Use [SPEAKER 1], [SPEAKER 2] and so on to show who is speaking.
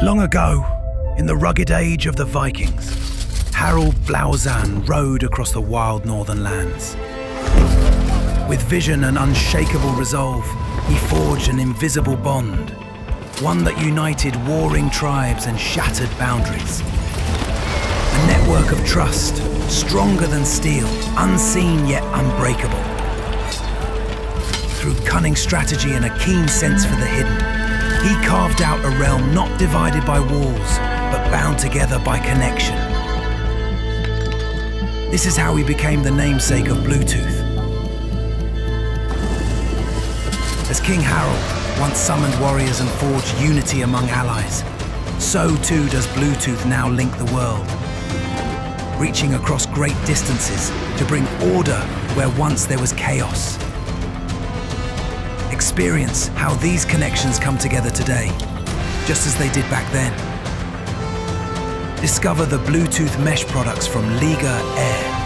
[SPEAKER 1] Long ago, in the rugged age of the Vikings, Harold Blauzan rode across the wild northern lands. With vision and unshakable resolve, he forged an invisible bond, one that united warring tribes and shattered boundaries. A network of trust, stronger than steel, unseen yet unbreakable. Through cunning strategy and a keen sense for the hidden, he carved out a realm not divided by walls, but bound together by connection. This is how he became the namesake of Bluetooth. As King Harold once summoned warriors and forged unity among allies, so too does Bluetooth now link the world, reaching across great distances to bring order where once there was chaos. Experience how these connections come together today, just as they did back then. Discover the Bluetooth mesh products from LIGAAIR.